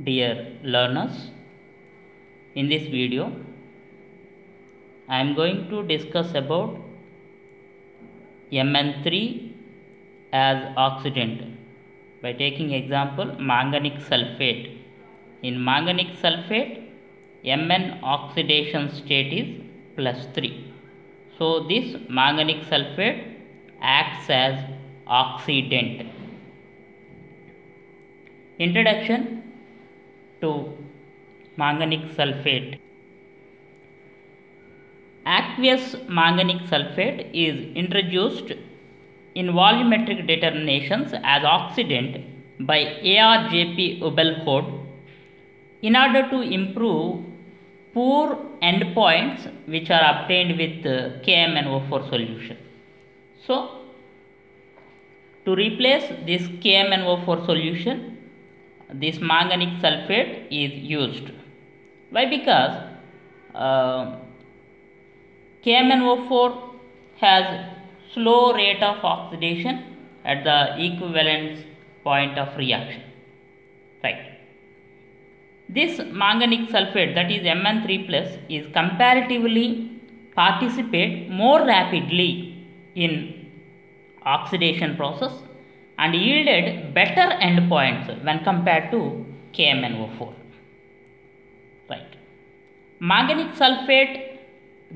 Dear learners, in this video I am going to discuss about Mn3 as oxidant by taking example manganic sulfate. In manganic sulfate, Mn oxidation state is +3. So this manganic sulfate acts as oxidant. Introduction to manganic sulfate. Aqueous manganic sulfate is introduced in volumetric determinations as oxidant by ARJP Ubelhode in order to improve poor endpoints which are obtained with KMnO4 solution. So, to replace this KMnO4 solution, this manganic sulfate is used. Why? Because KMnO4 has slow rate of oxidation at the equivalence point of reaction. Right. This manganic sulfate, that is Mn3 plus, is comparatively participate more rapidly in oxidation process and yielded better endpoints when compared to KMnO4. Right. Manganic sulfate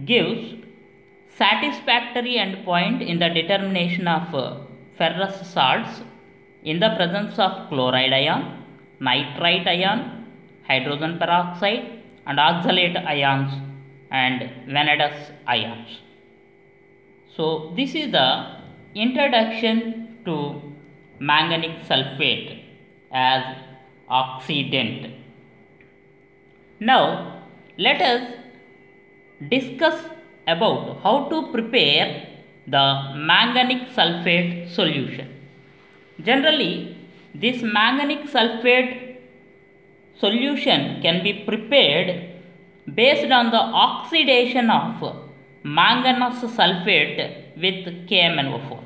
gives satisfactory endpoint in the determination of ferrous salts in the presence of chloride ion, nitrite ion, hydrogen peroxide and oxalate ions and vanadus ions. So this is the introduction to manganic sulfate as oxidant. Now let us discuss about how to prepare the manganic sulfate solution. Generally, this manganic sulfate solution can be prepared based on the oxidation of manganous sulfate with KMnO4.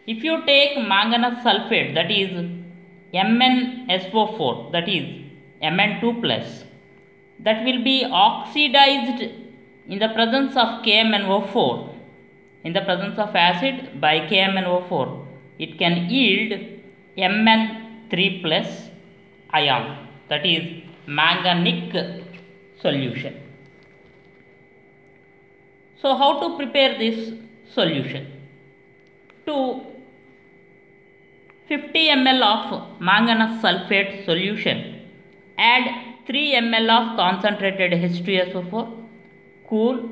If you take manganous sulfate, that is MnSO4, that is Mn2 plus, that will be oxidized in the presence of KMnO4, in the presence of acid by KMnO4, it can yield Mn3 plus ion, that is manganic solution. So how to prepare this solution? To 50 ml of manganous sulfate solution, add 3 ml of concentrated H2SO4, cool,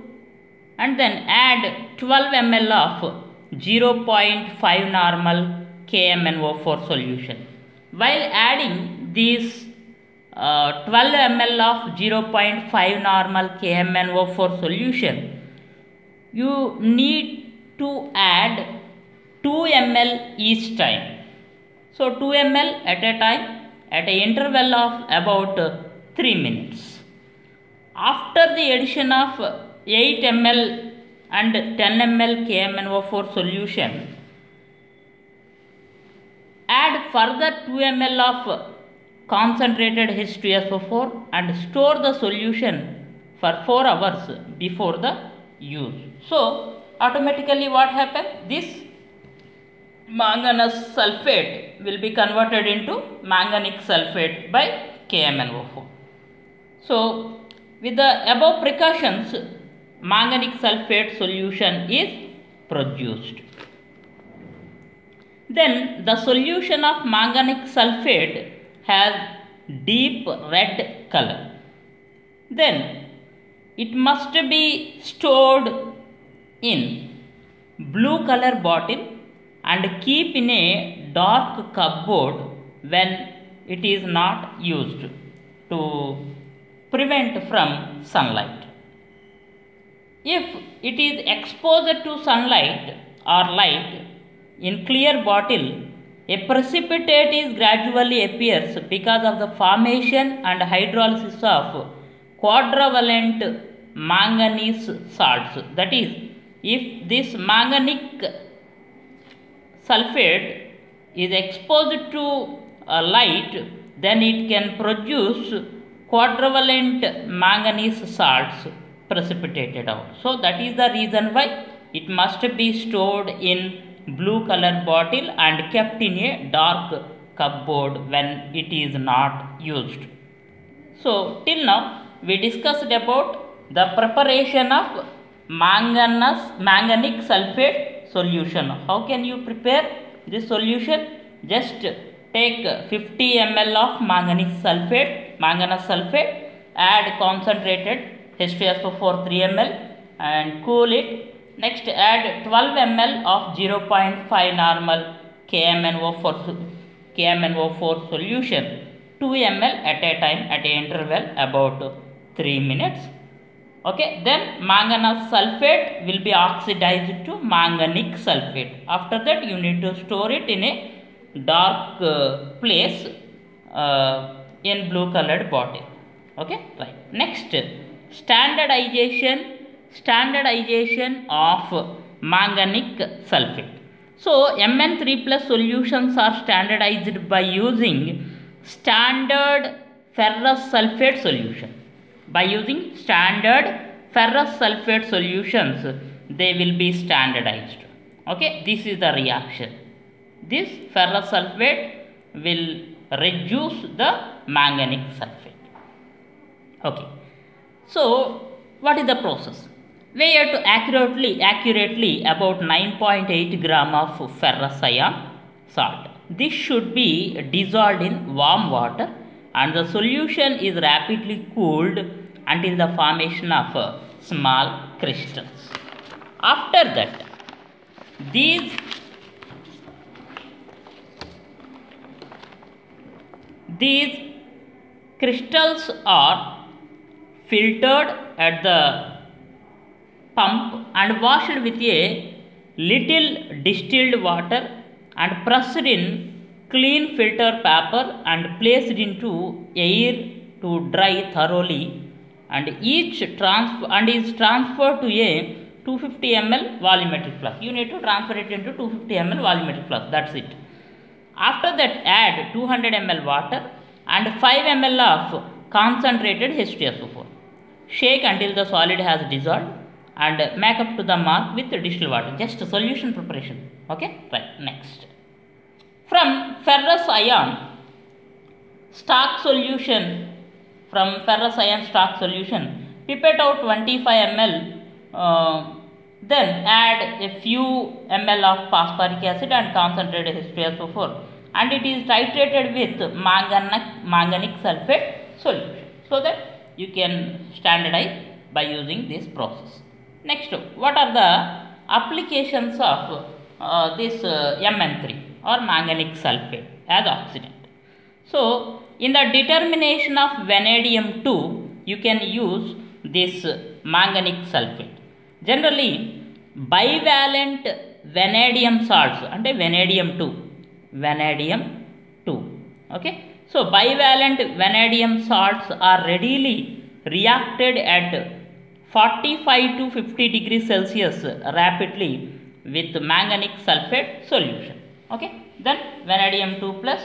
and then add 12 ml of 0.5 normal KMnO4 solution. While adding these 12 ml of 0.5 normal KMnO4 solution, you need to add 2 ml each time. So 2 ml at a time at an interval of about 3 minutes. After the addition of 8 ml and 10 ml KMnO4 solution, add further 2 ml of concentrated H2SO4 and store the solution for 4 hours before the use. So automatically what happens? This manganous sulfate will be converted into manganic sulfate by KMnO4. So with the above precautions, manganic sulfate solution is produced. Then the solution of manganic sulfate has deep red color. Then it must be stored in blue color bottle and keep in a dark cupboard when it is not used to prevent from sunlight. If it is exposed to sunlight or light in clear bottle, a precipitate is gradually appears because of the formation and hydrolysis of quadrivalent manganese salts. That is, if this manganic sulfate is exposed to light, then it can produce quadrivalent manganese salts precipitated out. So that is the reason why it must be stored in blue color bottle and kept in a dark cupboard when it is not used. So till now we discussed about the preparation of manganic sulfate solution. How can you prepare this solution? Just take 50 ml of manganese sulfate, add concentrated H2SO4 3 ml and cool it. Next add 12 ml of 0.5 normal KMNO4 solution, 2 ml at a time at an interval about 3 minutes. Okay, then manganese sulfate will be oxidized to manganic sulfate. After that you need to store it in a dark place in blue colored bottle. Okay, right. Next, standardization of manganic sulfate. So Mn3 plus solutions are standardized by using standard ferrous sulfate solution. By using standard ferrous sulfate solutions, they will be standardized. Okay, this is the reaction. This ferrous sulfate will reduce the manganic sulfate. Okay, so what is the process? We have to accurately about 9.8 gram of ferrous iron salt. This should be dissolved in warm water and the solution is rapidly cooled until the formation of small crystals. After that, these crystals are filtered at the pump and washed with a little distilled water and pressed in clean filter paper and placed into air to dry thoroughly and is transferred to a 250 ml volumetric flask. You need to transfer it into 250 ml volumetric flask. That's it. After that add 200 ml water and 5 ml of concentrated H2SO4. Shake until the solid has dissolved and make up to the mark with distilled water. Just solution preparation. Okay, right. Next, from ferrous iron stock solution, pipette out 25 ml. Then add a few ml of phosphoric acid and concentrated H2SO4 and it is titrated with manganic sulfate solution, so that you can standardize by using this process. Next, what are the applications of this Mn3 or manganic sulfate as oxidant? So in the determination of vanadium 2, you can use this manganic sulfate. Generally bivalent vanadium salts and vanadium 2. Okay, so bivalent vanadium salts are readily reacted at 45 to 50 degrees Celsius rapidly with manganic sulfate solution. Okay, then vanadium 2 plus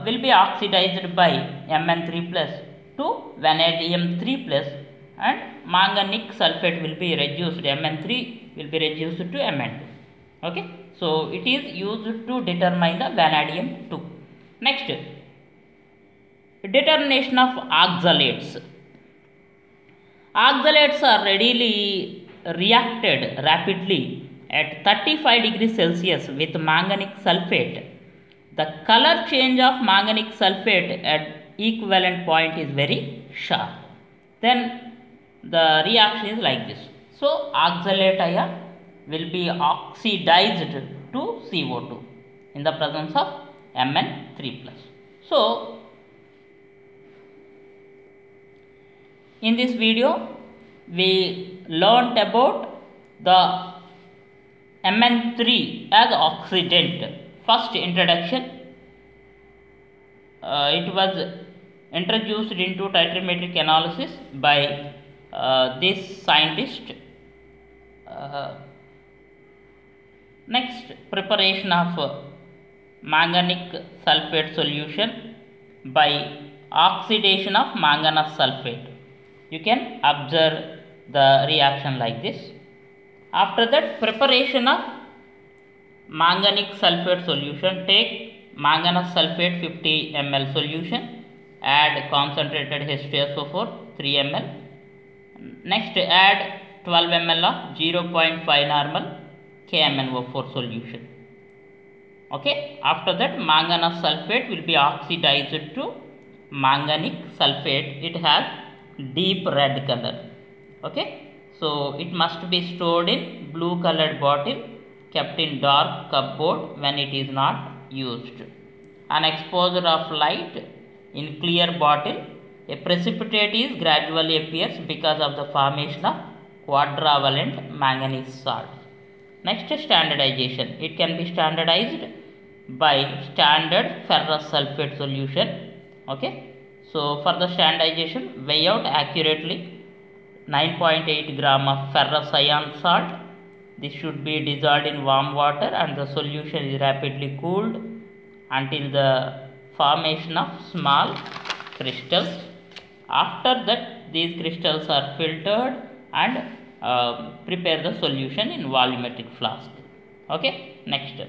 will be oxidized by Mn3 plus to vanadium 3 plus and manganic sulfate will be reduced, Mn3 will be reduced to Mn2. Okay, so it is used to determine the vanadium 2. Next, determination of oxalates. Oxalates are readily reacted rapidly at 35 degrees Celsius with manganic sulfate. The color change of manganic sulfate at equivalent point is very sharp. Then the reaction is like this. So oxalate ion will be oxidized to CO2 in the presence of Mn3 plus. So in this video we learnt about the Mn3 as oxidant. First introduction, it was introduced into titrimetric analysis by this scientist. Next, preparation of manganic sulfate solution. by oxidation of manganese sulfate. You can observe the reaction like this. After that, preparation of manganic sulfate solution. Take manganese sulfate 50 ml solution, add concentrated H2SO4 3 ml. Next, add 12 ml of 0.5 normal KMnO4 solution. Okay, after that, manganese sulfate will be oxidized to manganic sulfate. It has deep red color. Okay, so it must be stored in blue colored bottle, kept in dark cupboard when it is not used. On exposure of light in clear bottle, a precipitate is gradually appears because of the formation of quadrivalent manganese salt. Next, standardization. It can be standardized by standard ferrous sulfate solution. Okay, so for the standardization, weigh out accurately 9.8 gram of ferrous iron salt. This should be dissolved in warm water and the solution is rapidly cooled until the formation of small crystals. After that, these crystals are filtered and prepare the solution in volumetric flask. Okay, next,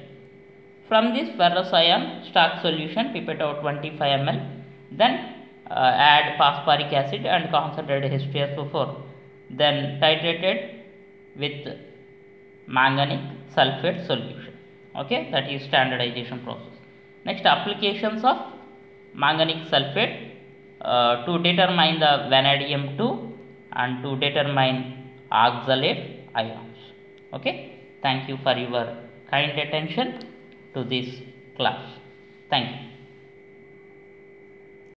from this ferrous iron stock solution, pipette out 25 ml, then add phosphoric acid and concentrated H2SO4, then titrated with manganic sulfate solution. Okay, that is standardization process. Next, applications of manganic sulfate to determine the vanadium 2 and to determine oxalate ions. Okay, thank you for your kind attention to this class. Thank you.